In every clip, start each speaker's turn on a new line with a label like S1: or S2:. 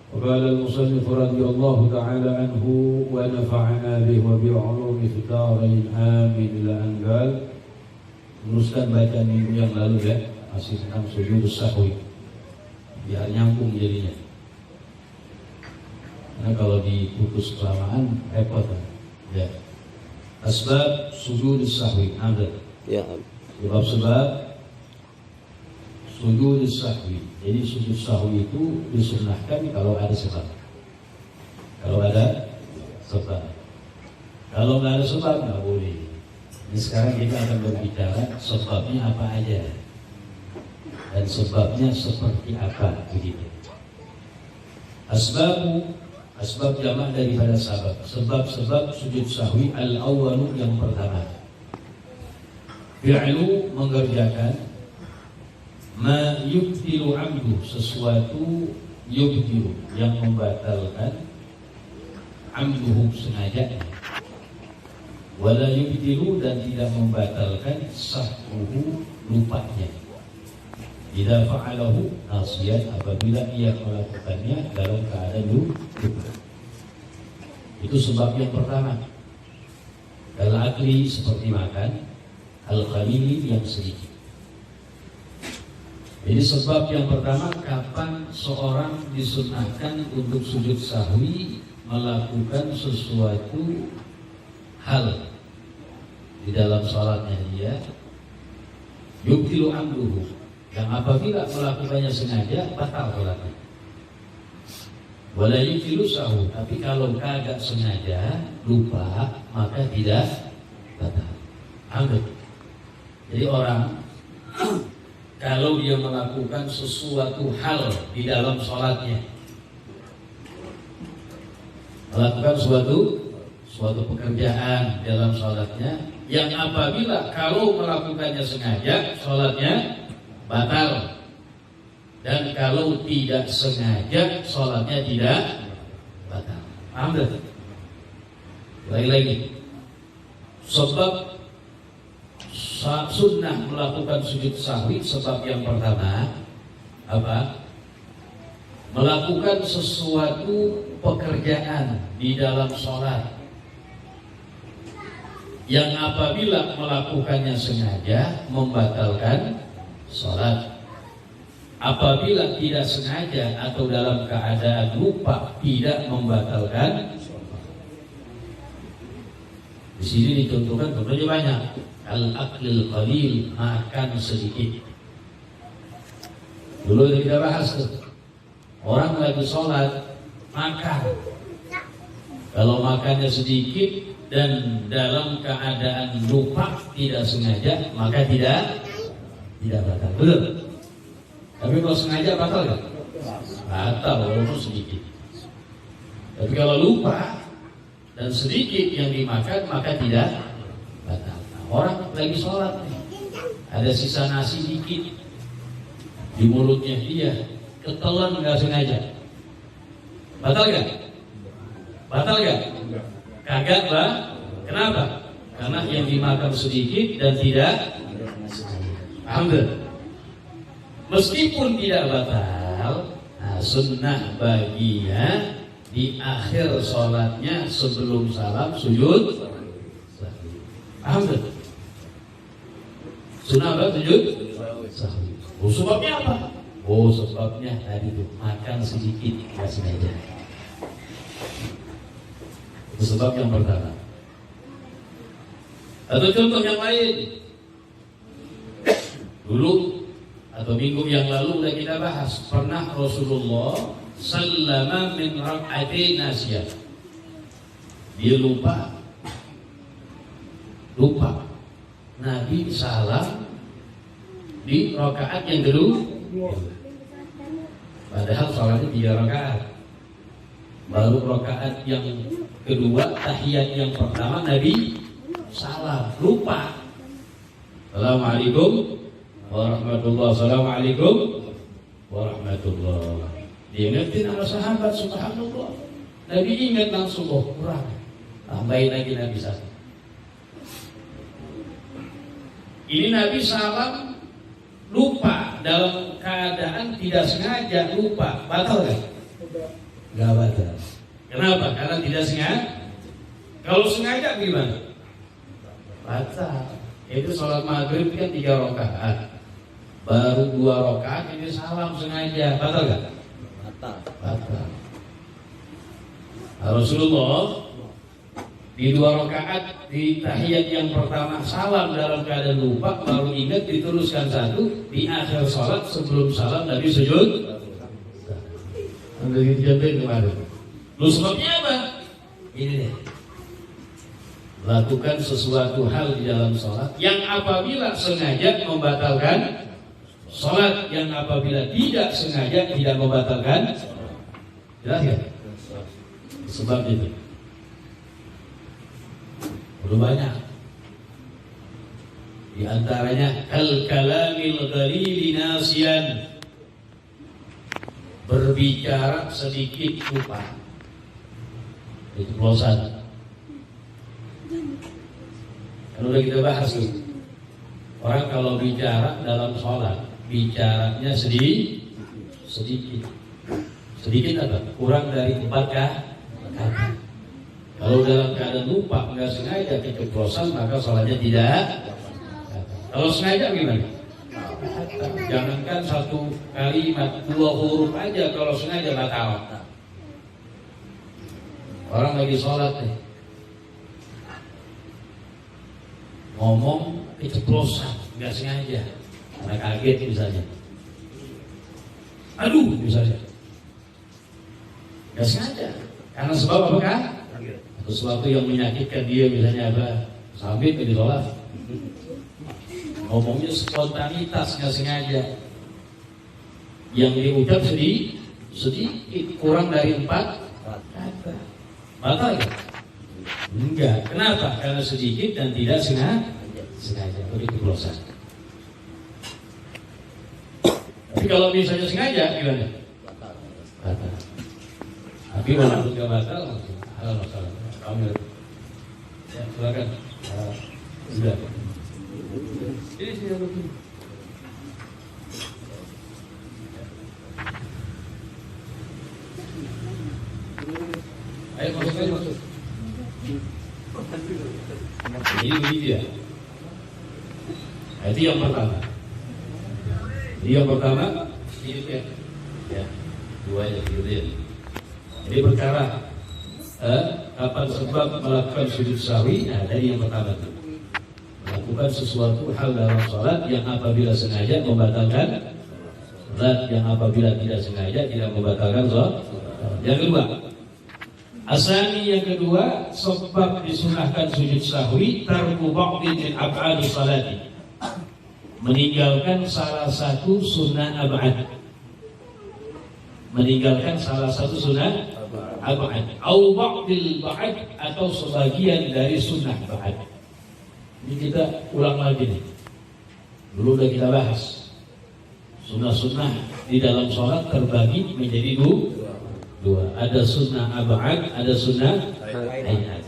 S1: وقال المصنف رضي الله تعالى عنه ونفعنا به وبعلومه في الدارين آمين إلى أن قال. Meneruskan bacaan minggu yang lalu ya, masih tentang sujud sahwi, biar nyambung jadinya. Karena kalau diputus kelamaan repot ya. Asbab sujud sahwi ada.
S2: Ya.
S1: Sebab sujud sahwi. Jadi sujud sahwi itu disunahkan kalau ada sebab. Kalau ada sebab. Kalau nggak ada sebab nggak boleh. Ini sekarang kita akan berbicara sebabnya apa aja dan sebabnya seperti apa begitu. Asbab jamak daripada sabab. Sebab-sebab sujud sahwi al-awwalu yang pertama. Fi'lu mengerjakan ma yubtilu amdu, sesuatu yubtilu yang membatalkan amduhu sengaja, wala yubtilu dan tidak membatalkan sahwuhu lupanya. Idza fa'alahu nasiyan, apabila ia melakukannya dalam keadaan lupa. Itu sebab yang pertama. Al-akli seperti makan, al-qalili yang sedikit. Jadi sebab yang pertama, kapan seorang disunahkan untuk sujud sahwi melakukan sesuatu hal di dalam salatnya dia yubtilu amduhu, yang apabila melakukannya sengaja batal salatnya. Wala yubtilu sahwu, tapi kalau kagak sengaja lupa maka tidak batal. Ambil. Jadi orang kalau dia melakukan sesuatu hal di dalam salatnya, melakukan suatu pekerjaan dalam sholatnya, yang apabila kalau melakukannya sengaja sholatnya batal, dan kalau tidak sengaja sholatnya tidak batal. Paham tak? Lagi-lagi sebab sunnah melakukan sujud sahwi, sebab yang pertama apa? Melakukan sesuatu pekerjaan di dalam sholat yang apabila melakukannya sengaja membatalkan sholat. Apabila tidak sengaja atau dalam keadaan lupa tidak membatalkan. Di sini dicontohkan contohnya banyak. Al-aklil qalil, makan sedikit. Dulu kita bahas tuh. Orang lagi sholat makan. Kalau makannya sedikit dan dalam keadaan lupa tidak sengaja maka tidak batal. Betul? Tapi kalau sengaja batal nggak? Batal walaupun sedikit. Tapi kalau lupa dan sedikit yang dimakan maka tidak batal. Nah, orang lagi sholat nih, ada sisa nasi dikit di mulutnya dia, ketelan nggak sengaja, batal nggak? Batal nggak? Kagak lah. Kenapa? Karena yang dimakan sedikit dan tidak ambil. Meskipun tidak batal, nah, sunnah baginya di akhir sholatnya sebelum salam sujud ambil. Sunnah apa? Sujud sahwi. Oh, sebabnya apa? Oh, sebabnya tadi itu makan sedikit nggak sengaja. Itu sebab yang pertama. Atau contoh yang lain, dulu atau minggu yang lalu sudah kita bahas, pernah Rasulullah sallama min rak'atain nasiyah. Dia lupa. Nabi salam di rakaat yang kedua. Padahal salatnya 3 rakaat. Baru rakaat yang kedua, tahiyat yang pertama Nabi salam, lupa. Assalamualaikum warahmatullahi. Assalamualaikum warahmatullahi. Diingetin sama sahabat, subhanallah. Nabi ingat langsung, oh kurang, tambahin lagi Nabi salam. Ini Nabi salam lupa, dalam keadaan tidak sengaja lupa, batal kan? nggak batal. Kenapa? Karena tidak sengaja. Kalau sengaja gimana? Batal. Itu sholat maghrib kan 3 rakaat, baru 2 rakaat ini salam sengaja, batal nggak? Batal. Rasulullah di 2 rakaat di tahiyat yang pertama salam dalam keadaan lupa, baru ingat diteruskan 1 di akhir sholat sebelum salam Nabi sujud. Anda dijamin kemarin. Lu sebabnya apa? Ini deh. Lakukan sesuatu hal di dalam sholat yang apabila sengaja membatalkan sholat, yang apabila tidak sengaja tidak membatalkan. Jelas ya? Sebab itu belum banyak. Di antaranya al-kalamil ghalili nasiyan, berbicara sedikit lupa. Itu pelosan. Kan udah kita bahas tuh. Orang kalau bicara dalam sholat, bicaranya sedikit. Sedikit apa? Kurang dari 4 kata. Kalau dalam keadaan lupa, nggak sengaja keceplosan, maka sholatnya tidak. Kalau sengaja gimana? Jangankan 1 kalimat, 2 huruf aja kalau sengaja batal. Orang lagi sholat nih, ngomong keceplosan, nggak sengaja, karena kaget misalnya. Aduh misalnya, nggak sengaja. Karena sebab apa kan? Sesuatu yang menyakitkan dia, misalnya apa? Sabit di sholat, ngomongnya spontanitas, nggak sengaja. Yang diucap sedikit, kurang dari 4 kata. Batal ya? Enggak. Kenapa? Karena sedikit dan tidak sengaja. Begitu proses. Tapi kalau misalnya sengaja gimana? Batal. Tapi walaupun nggak batal, ada masalah. Kamu ya, silakan. Sudah. Ini sudah begini. Ayo masuk. Ini begitu ya. Itu yang pertama. Itu ya. 2 aja gitu ya. Ini perkara kapan sebab melakukan sujud sahwi. Nah, dari yang pertama itu melakukan sesuatu hal dalam sholat yang apabila sengaja membatalkan sholat, yang apabila tidak sengaja tidak membatalkan sholat. Yang kedua, asani yang kedua, sebab disunahkan sujud sahwi tarku ba'dhin min ab'adi salati, meninggalkan salah satu sunnah ab'ad. Meninggalkan salah satu sunnah ab'ad, au ba'dil ba'ad, atau sebagian dari sunnah ba'ad. Ini kita ulang lagi nih. Dulu udah kita bahas. Sunnah-sunnah di dalam sholat terbagi menjadi 2. Ada sunnah ab'ad, ada sunnah hayat.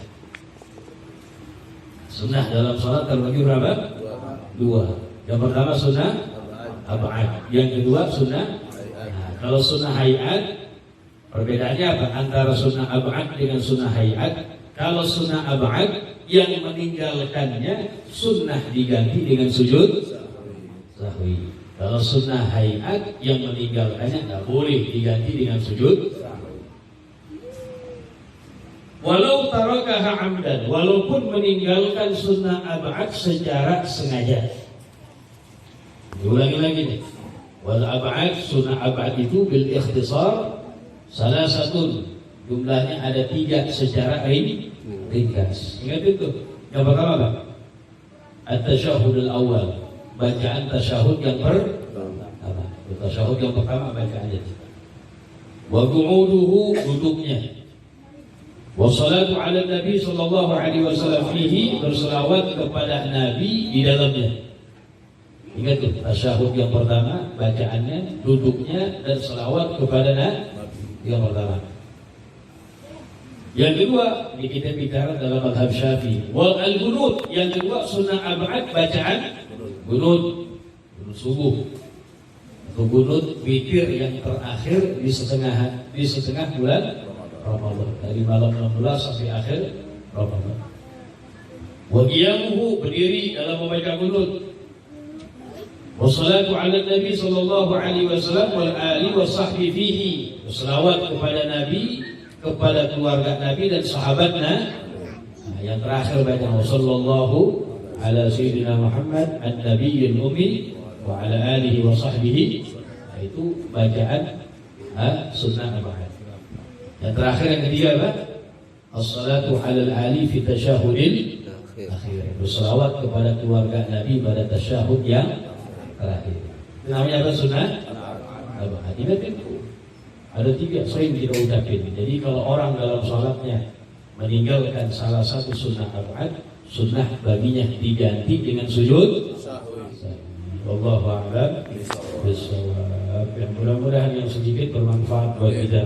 S1: Sunnah dalam sholat terbagi berapa? 2. Yang pertama sunnah ab'ad, yang kedua sunnah. Nah, kalau sunnah hayat, perbedaannya apa antara sunnah ab'ad dengan sunnah hayat? Kalau sunnah ab'ad, yang meninggalkannya sunnah diganti dengan sujud sahwi. Kalau sunnah hayat, yang meninggalkannya nggak boleh diganti dengan sujud. Walau tarakaha amdan, walaupun meninggalkan sunnah ab'ad secara sengaja. Diulangi lagi nih. Wal ab'ad, sunnah ab'ad itu bil ikhtisar salah satu, jumlahnya ada 3 secara ringkas. Ingat itu. Yang pertama apa? At-tasyahud al-awwal, bacaan tasyahud yang pertama. Tasyahud yang pertama bacaannya. Wa qu'uduhu, duduknya. Wa salatu ala Nabi sallallahu alaihi wasallam fihi, berselawat kepada Nabi di dalamnya. Ingat tuh, tasyahud yang pertama bacaannya, duduknya, dan selawat kepada Nabi yang pertama. Yang kedua, ini kita bicara dalam mazhab Syafi'i. Wal al-qunut, yang kedua sunnah ab'ad bacaan qunut subuh. Kunut witir yang terakhir di setengah bulan Ramadan, dari malam 16 sampai akhir Ramadan. Wa qiyamuhu, berdiri dalam membaca kunut. Wassalatu ala Nabi sallallahu alaihi wasallam wal ali wa sahbi fihi. Selawat kepada Nabi, kepada keluarga Nabi dan sahabatnya. Nah, yang terakhir baca sallallahu ala sayyidina Muhammad an-nabiyil ummi wa ala alihi wa sahbihi. Nah, itu bacaan sunnah arba'ah. Yang terakhir yang ketiga apa? As-salatu ala al-ali fi tasyahudil akhir. Berselawat kepada keluarga Nabi pada tasyahud yang terakhir. Itu namanya apa? Sunnah arba'ah. Itu ada 3 sering kita ucapin. Jadi kalau orang dalam salatnya meninggalkan salah satu sunnah arba'ah, sunnah baginya diganti dengan sujud. Wallahu a'lam bishawab. Mudah-mudahan yang sedikit bermanfaat buat kita.